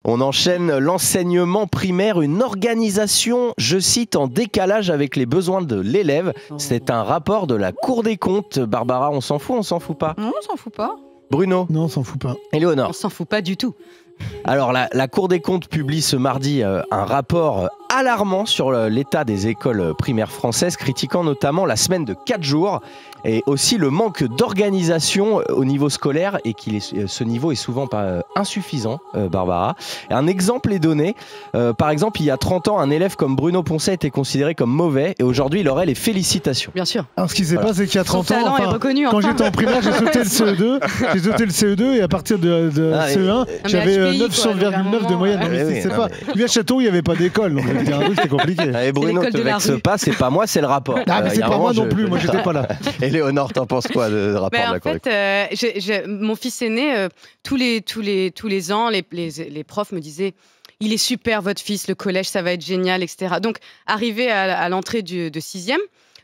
On enchaîne l'enseignement primaire, une organisation, je cite, en décalage avec les besoins de l'élève. C'est un rapport de la Cour des comptes. Barbara, on s'en fout pas? Non, on s'en fout pas. Bruno? Non, on s'en fout pas. Éléonore? On s'en fout pas du tout. Alors, la Cour des comptes publie ce mardi un rapport alarmant sur l'état des écoles primaires françaises, critiquant notamment la semaine de 4 jours et aussi le manque d'organisation au niveau scolaire et ce niveau est souvent pas insuffisant, Barbara. Un exemple est donné. Par exemple, il y a 30 ans, un élève comme Bruno Poncet était considéré comme mauvais et aujourd'hui, il aurait les félicitations. Bien sûr. Alors, ce qui s'est passé, c'est qu'il y a 30 ans, quand j'étais en primaire, j'ai sauté le CE2, et à partir de CE1, j'avais 9,9 de moyenne. Lui à Château, il n'y avait pas d'école, donc c'était compliqué. Allez, Bruno, te vexe pas, c'est pas moi, c'est le rapport. Ah, mais c'est pas moi non plus, moi j'étais pas là. Éléonore, t'en penses quoi de rapport de la Cour? En fait, mon fils aîné, tous les ans, les profs me disaient « Il est super votre fils, le collège, ça va être génial, etc. » Donc, arrivé à l'entrée de 6e,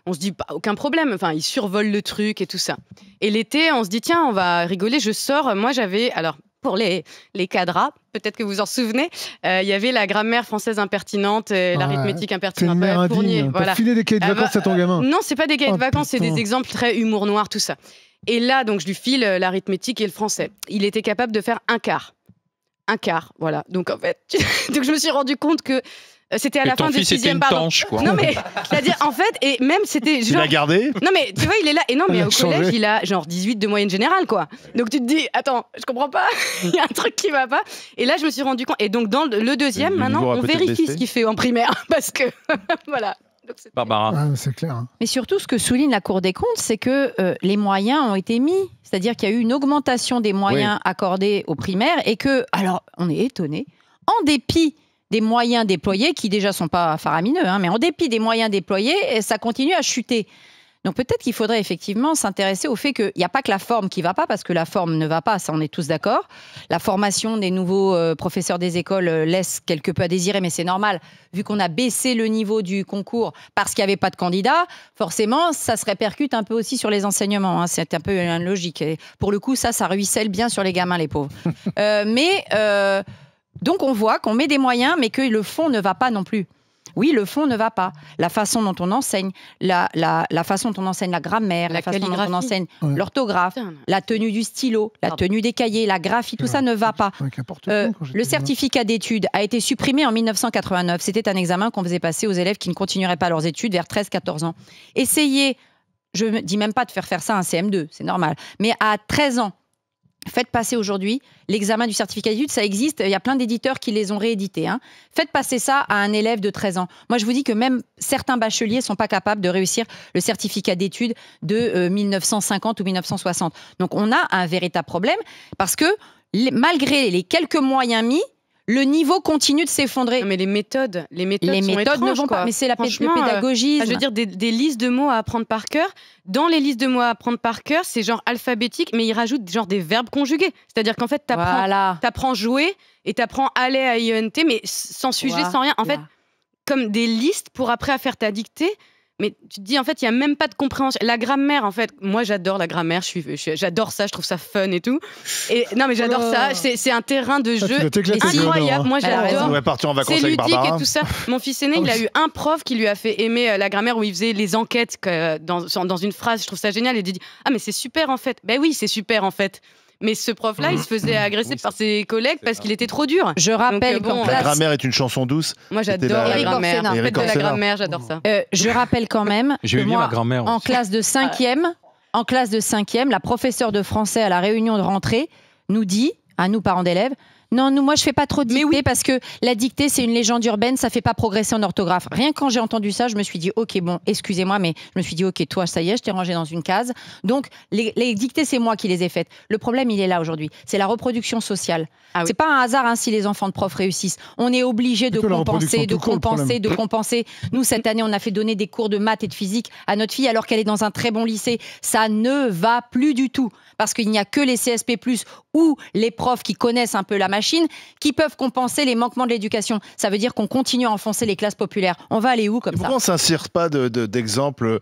on se dit bah, aucun problème, enfin, il survole le truc et tout ça. Et l'été, on se dit tiens, on va rigoler, je sors. Moi, j'avais... Alors, pour les cadras, peut-être que vous en souvenez, il y avait la grammaire française impertinente, l'arithmétique impertinente. T'as filé des cahiers de vacances à ton gamin? Non, c'est pas des cahiers de vacances, c'est des exemples très humour noir, tout ça. Et là, donc, je lui file l'arithmétique et le français. Il était capable de faire un quart. Un quart, voilà. Donc, en fait, donc, je me suis rendu compte que c'était à la fin du 6e, pardon. Non, mais, c'est-à-dire, en fait, et même c'était genre... Tu l'as gardé? Non, mais tu vois, il est là. Et non, mais au collège, il a genre 18 de moyenne générale, quoi. Donc tu te dis, attends, je comprends pas, il y a un truc qui va pas. Et là, je me suis rendu compte. Et donc, dans le deuxième, maintenant, on vérifie ce qu'il fait en primaire. Parce que, voilà. Barbara. Ah, c'est clair. Hein. Mais surtout, ce que souligne la Cour des comptes, c'est que les moyens ont été mis. C'est-à-dire qu'il y a eu une augmentation des moyens accordés aux primaires et que, alors, on est étonné, en dépit des moyens déployés, qui déjà ne sont pas faramineux, hein, mais en dépit des moyens déployés, ça continue à chuter. Donc peut-être qu'il faudrait effectivement s'intéresser au fait qu'il n'y a pas que la forme qui ne va pas, parce que la forme ne va pas, ça on est tous d'accord. La formation des nouveaux professeurs des écoles laisse quelque peu à désirer, mais c'est normal. Vu qu'on a baissé le niveau du concours parce qu'il n'y avait pas de candidats, forcément, ça se répercute un peu aussi sur les enseignements. Hein, c'est un peu logique. Et pour le coup, ça ruisselle bien sur les gamins, les pauvres. Donc on voit qu'on met des moyens, mais que le fond ne va pas non plus. Oui, le fond ne va pas. La façon dont on enseigne, la façon dont on enseigne la grammaire, la façon dont on enseigne l'orthographe, la tenue du stylo, la tenue des cahiers, la graphie, tout ça ne va pas. Le certificat d'études a été supprimé en 1989. C'était un examen qu'on faisait passer aux élèves qui ne continueraient pas leurs études vers 13-14 ans. Essayez, je ne dis même pas de faire ça à un CM2, c'est normal, mais à 13 ans, faites passer aujourd'hui l'examen du certificat d'études, ça existe, il y a plein d'éditeurs qui les ont réédités. Hein. Faites passer ça à un élève de 13 ans. Moi, je vous dis que même certains bacheliers ne sont pas capables de réussir le certificat d'études de 1950 ou 1960. Donc, on a un véritable problème parce que malgré les quelques moyens mis, le niveau continue de s'effondrer. Mais les méthodes sont étranges, ne vont pas. Mais c'est le pédagogisme. Je veux dire, des listes de mots à apprendre par cœur. Dans les listes de mots à apprendre par cœur, c'est genre alphabétique, mais ils rajoutent genre des verbes conjugués. C'est-à-dire qu'en fait, t'apprends jouer et t'apprends aller à IENT, mais sans sujet, sans rien. En fait, comme des listes pour après à faire ta dictée. Mais tu te dis, en fait, il n'y a même pas de compréhension. La grammaire, en fait, moi, j'adore la grammaire. J'adore ça, je trouve ça fun et tout. Et, non, mais j'adore ça. C'est un terrain de jeu incroyable. Moi, j'adore. On va partir en vacances avec avec Barbara. C'est ludique et tout ça. Mon fils aîné, il a eu un prof qui lui a fait aimer la grammaire où il faisait les enquêtes dans une phrase. Je trouve ça génial. Et il dit, ah, mais c'est super, en fait. Ben oui, c'est super, en fait. Mais ce prof-là, il se faisait agresser par ses collègues parce qu'il était trop dur. Je rappelle qu'en La grammaire est une chanson douce. Moi, j'adore la grammaire. Faites de la grammaire, j'adore ça. Je rappelle quand même que moi, en classe de 5e, la professeure de français à la réunion de rentrée nous dit, à nous parents d'élèves, non, moi je fais pas trop de dictée parce que la dictée c'est une légende urbaine, ça fait pas progresser en orthographe. Rien que quand j'ai entendu ça, je me suis dit ok bon, excusez-moi, mais je me suis dit ok toi ça y est, je t'ai rangé dans une case. Donc les dictées c'est moi qui les ai faites. Le problème il est là aujourd'hui, c'est la reproduction sociale. C'est pas un hasard hein, si les enfants de profs réussissent. On est obligé de compenser. Nous cette année on a fait donner des cours de maths et de physique à notre fille alors qu'elle est dans un très bon lycée. Ça ne va plus du tout parce qu'il n'y a que les CSP+ ou les profs qui connaissent un peu la machine machines qui peuvent compenser les manquements de l'éducation. Ça veut dire qu'on continue à enfoncer les classes populaires. On va aller où comme ça? Pourquoi on ne s'inspire pas d'exemples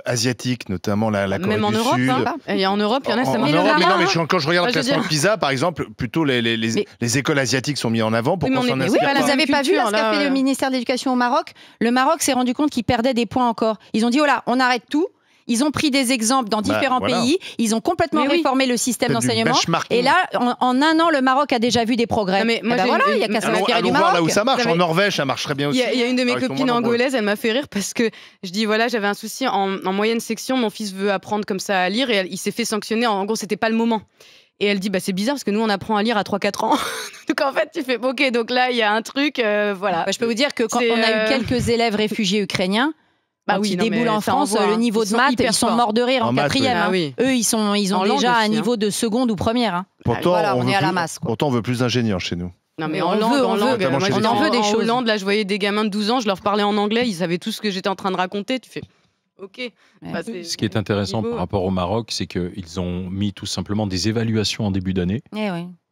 asiatiques, notamment la Corée Même en du Europe, Sud. En Europe, il y en a, ça marche. Mais quand je regarde le classement de PISA, par exemple, plutôt les écoles asiatiques sont mises en avant pour qu'on s'en inspire. Vous n'avez pas vu ce qu'a fait le ministère de l'Éducation au Maroc? Le Maroc s'est rendu compte qu'il perdait des points encore. Ils ont dit, oh là, on arrête tout. Ils ont pris des exemples dans différents pays. Ils ont complètement réformé le système d'enseignement. Et là, en un an, le Maroc a déjà vu des progrès. Il n'y a qu'à s'inspirer du Maroc. Voir là où ça marche. En Norvège, ça marcherait bien aussi. Il y a une de mes copines angolaises, elle m'a fait rire parce que je dis, voilà, j'avais un souci en moyenne section. Mon fils veut apprendre comme ça à lire et il s'est fait sanctionner. En gros, c'était pas le moment. Et elle dit, c'est bizarre parce que nous, on apprend à lire à 3-4 ans. Donc en fait, tu fais, ok, donc là, il y a un truc, voilà. Je peux vous dire que quand on a eu quelques élèves réfugiés ukrainiens, qui déboulent en France, le niveau de maths, ils sont morts de rire en quatrième. Eux, ils ont déjà un niveau de seconde ou première. Pourtant, on est à la masse. Pourtant, on veut plus d'ingénieurs chez nous. Non mais en langue, on en veut des choses. En Hollande, là, je voyais des gamins de 12 ans, je leur parlais en anglais, ils savaient tout ce que j'étais en train de raconter. Tu fais, ok. Ce qui est intéressant par rapport au Maroc, c'est qu'ils ont mis tout simplement des évaluations en début d'année.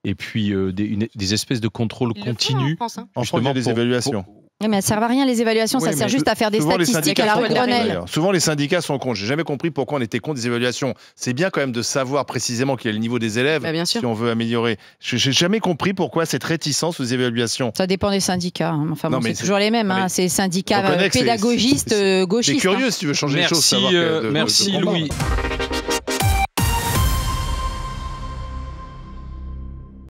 Et puis des espèces de contrôle continu. En France, il y a des évaluations. Mais ça ne sert à rien les évaluations, ça sert juste à faire des statistiques à la rue Grenelle. Souvent les syndicats sont contre. J'ai jamais compris pourquoi on était contre des évaluations. C'est bien quand même de savoir précisément quel est le niveau des élèves si on veut améliorer. J'ai jamais compris pourquoi cette réticence aux évaluations. Ça dépend des syndicats. Enfin, c'est toujours les mêmes. C'est syndicats pédagogistes, gauchistes. C'est curieux si tu veux changer les choses. Merci Louis.